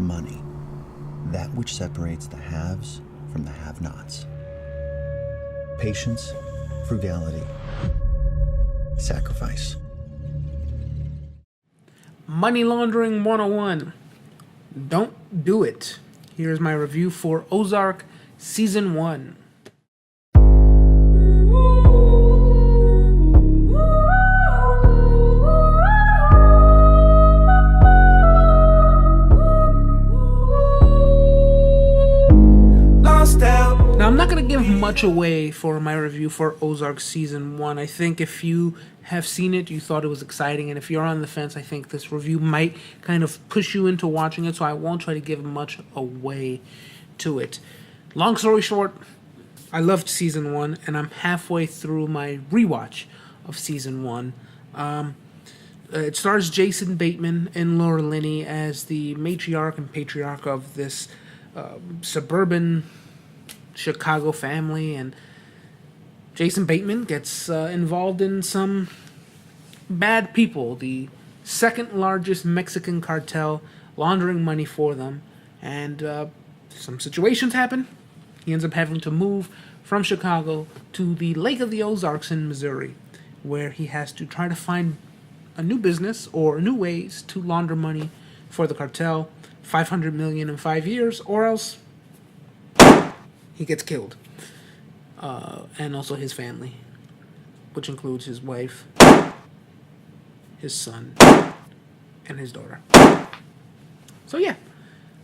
money, that which separates the haves from the have-nots. Patience, frugality, sacrifice. Money Laundering 101. Don't do it. Here's my review for Ozark Season 1. Now, I'm not going to give much away for my review for Ozark Season 1. I think if you have seen it, you thought it was exciting, and if you're on the fence, I think this review might kind of push you into watching it, so I won't try to give much away to it. Long story short, I loved Season 1, and I'm halfway through my rewatch of Season 1. It stars Jason Bateman and Laura Linney as the matriarch and patriarch of this suburban Chicago family, and Jason Bateman gets involved in some bad people, the second largest Mexican cartel, laundering money for them, and some situations happen. He ends up having to move from Chicago to the Lake of the Ozarks in Missouri, where he has to try to find a new business or new ways to launder money for the cartel, $500 million in 5 years, or else he gets killed. And also his family, which includes his wife, his son, and his daughter. So yeah,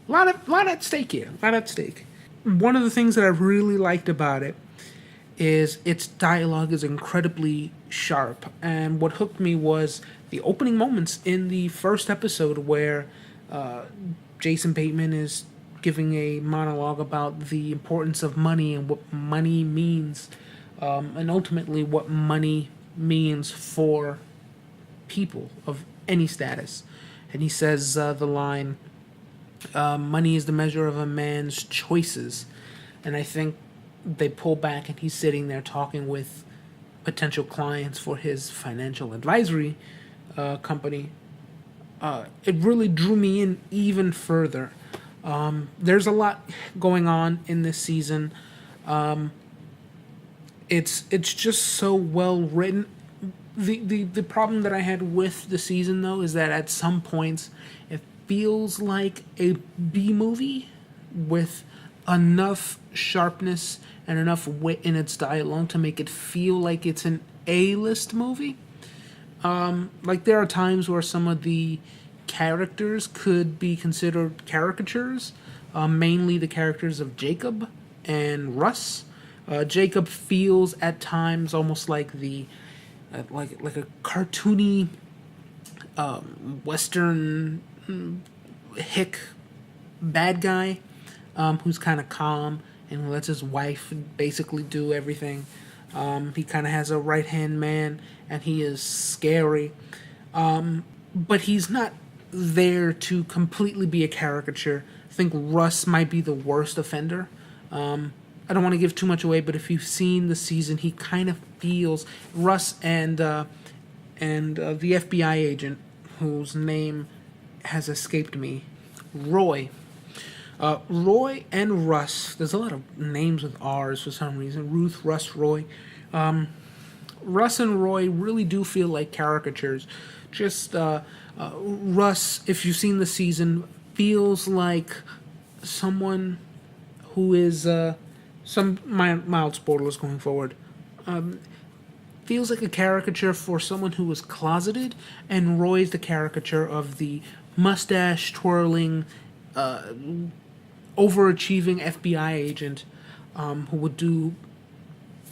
a lot at stake here. A lot at stake. One of the things that I really liked about it is its dialogue is incredibly sharp. And what hooked me was the opening moments in the first episode where Jason Bateman is giving a monologue about the importance of money and what money means, and ultimately what money means for people of any status. And he says the line, money is the measure of a man's choices. And I think they pull back and he's sitting there talking with potential clients for his financial advisory company. It really drew me in even further. There's a lot going on in this season. It's just so well written. The problem that I had with the season, though, is that at some points it feels like a B movie with enough sharpness and enough wit in its dialogue to make it feel like it's an A-list movie. Like there are times where some of the characters could be considered caricatures, mainly the characters of Jacob and Russ. Jacob feels at times almost like the like a cartoony Western hick bad guy who's kind of calm and lets his wife basically do everything. He kind of has a right-hand man, and he is scary. But he's not there to completely be a caricature. I think Russ might be the worst offender. I don't want to give too much away, but if you've seen the season, he kind of feels Russ and the FBI agent whose name has escaped me, Roy. Roy and Russ. There's a lot of names with R's for some reason. Ruth, Russ, Roy. Russ and Roy really do feel like caricatures. Just Russ, if you've seen the season, feels like someone who is some mild spoilers going forward. Feels like a caricature for someone who was closeted, and Roy's the caricature of the mustache twirling, overachieving FBI agent who would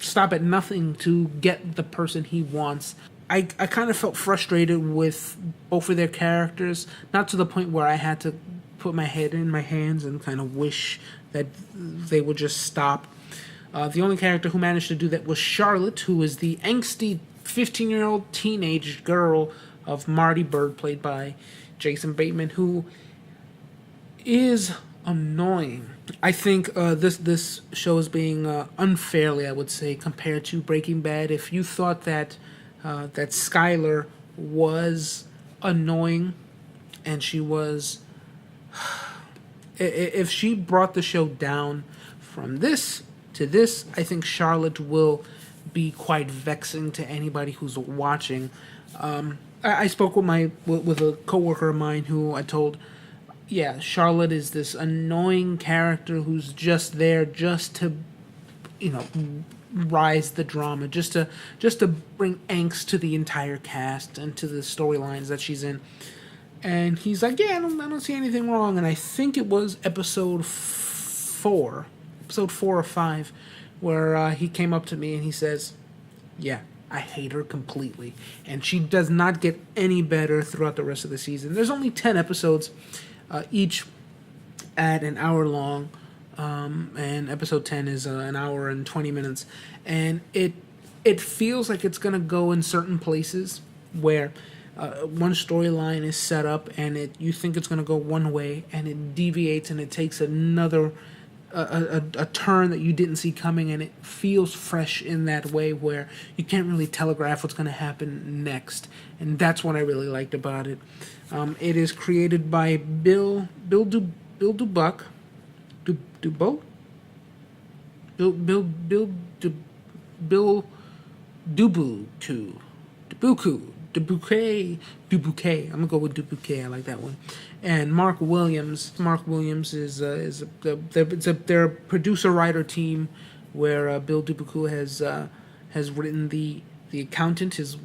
stop at nothing to get the person he wants. I kind of felt frustrated with both of their characters, not to the point where I had to put my head in my hands and kind of wish that they would just stop. The only character who managed to do that was Charlotte, who is the angsty 15-year-old teenage girl of Marty Bird, played by Jason Bateman, who is annoying. I think this show is being unfairly, I would say, compared to Breaking Bad. If you thought that Skylar was annoying and she was If she brought the show down from this to this, I think Charlotte will be quite vexing to anybody who's watching. I spoke with a coworker of mine who I told, yeah, Charlotte is this annoying character who's just there just to, rise the drama, just to bring angst to the entire cast and to the storylines that she's in. And he's like, yeah, I don't see anything wrong. And I think it was episode 4 or 5, where he came up to me and he says, yeah, I hate her completely. And she does not get any better throughout the rest of the season. There's only 10 episodes, each at an hour long. And episode 10 is an hour and 20 minutes. And it feels like it's going to go in certain places where one storyline is set up and you think it's going to go one way, and it deviates and it takes another a turn that you didn't see coming, and it feels fresh in that way where you can't really telegraph what's going to happen next. And that's what I really liked about it. It is created by Bill Dubuque. Dubuque? Dubuque. I'm gonna go with Dubuque. I like that one. And Marc Williams. Marc Williams is they're a producer-writer team where Bill Dubuque has written the Accountant, is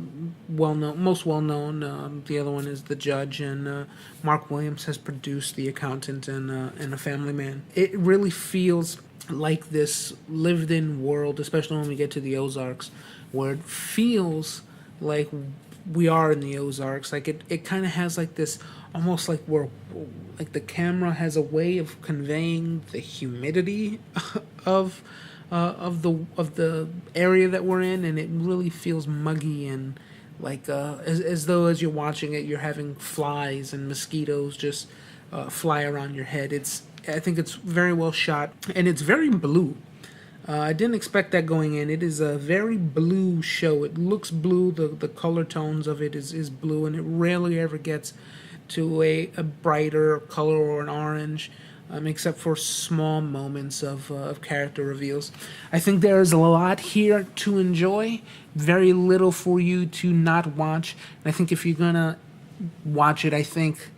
most well known. The other one is The Judge, and Marc Williams has produced The Accountant and A Family Man. It really feels like this lived-in world, especially when we get to the Ozarks, where it feels like we are in the Ozarks. Like it kind of has like this, almost like the camera has a way of conveying the humidity of the area that we're in, and it really feels muggy and like as though as you're watching it, you're having flies and mosquitoes just fly around your head. I think it's very well shot, and it's very blue. I didn't expect that going in. It is a very blue show. It looks blue. The color tones of it is blue, and it rarely ever gets to a brighter color or an orange, except for small moments of character reveals. I think there is a lot here to enjoy, very little for you to not watch. And I think if you're going to watch it, I think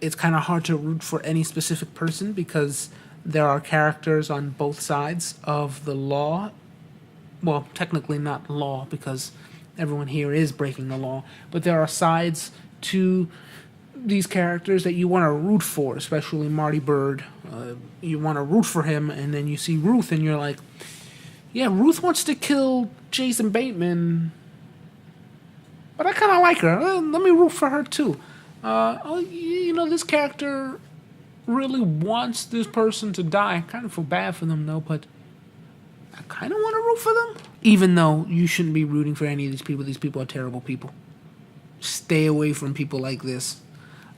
it's kind of hard to root for any specific person, because there are characters on both sides of the law. Well, technically not law, because everyone here is breaking the law. But there are sides to these characters that you want to root for, especially Marty Byrde. You want to root for him, and then you see Ruth, and you're like, yeah, Ruth wants to kill Jason Bateman, but I kind of like her. Let me root for her, too. This character really wants this person to die. I kind of feel bad for them, though, but I kind of want to root for them. Even though you shouldn't be rooting for any of these people. These people are terrible people. Stay away from people like this.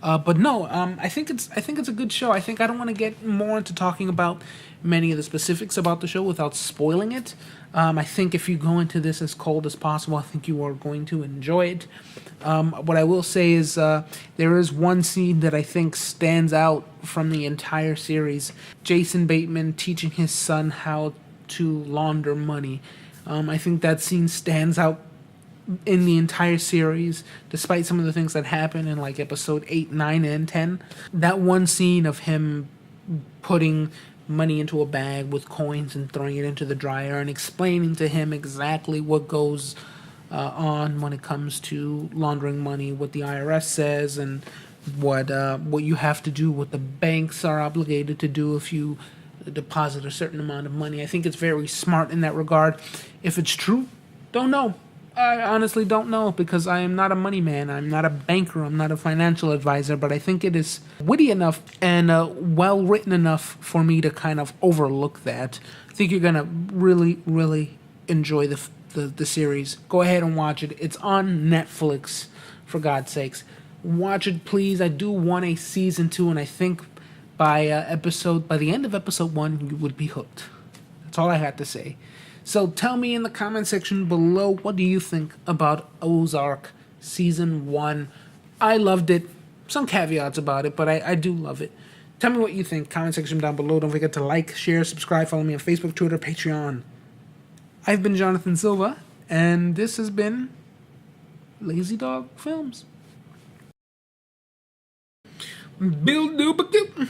But no, I think it's a good show. I don't want to get more into talking about many of the specifics about the show without spoiling it. I think if you go into this as cold as possible, I think you are going to enjoy it. What I will say is there is one scene that I think stands out from the entire series. Jason Bateman teaching his son how to launder money. I think that scene stands out in the entire series, despite some of the things that happen in like episode 8, 9, and 10. That one scene of him putting money into a bag with coins and throwing it into the dryer and explaining to him exactly what goes on when it comes to laundering money, what the IRS says, and what you have to do, what the banks are obligated to do if you deposit a certain amount of money. I think it's very smart in that regard. If it's true, don't know. I honestly don't know, because I am not a money man. I'm not a banker. I'm not a financial advisor. But I think it is witty enough and well written enough for me to kind of overlook that. I think you're going to really, really enjoy the series. Go ahead and watch it. It's on Netflix, for God's sakes. Watch it, please. I do want a season 2, and I think by the end of episode 1, you would be hooked. That's all I had to say. So tell me in the comment section below, what do you think about Ozark Season 1? I loved it. Some caveats about it, but I do love it. Tell me what you think. Comment section down below. Don't forget to like, share, subscribe, follow me on Facebook, Twitter, Patreon. I've been Jonathan Silva, and this has been LazyDog Films. Bill Dubuque.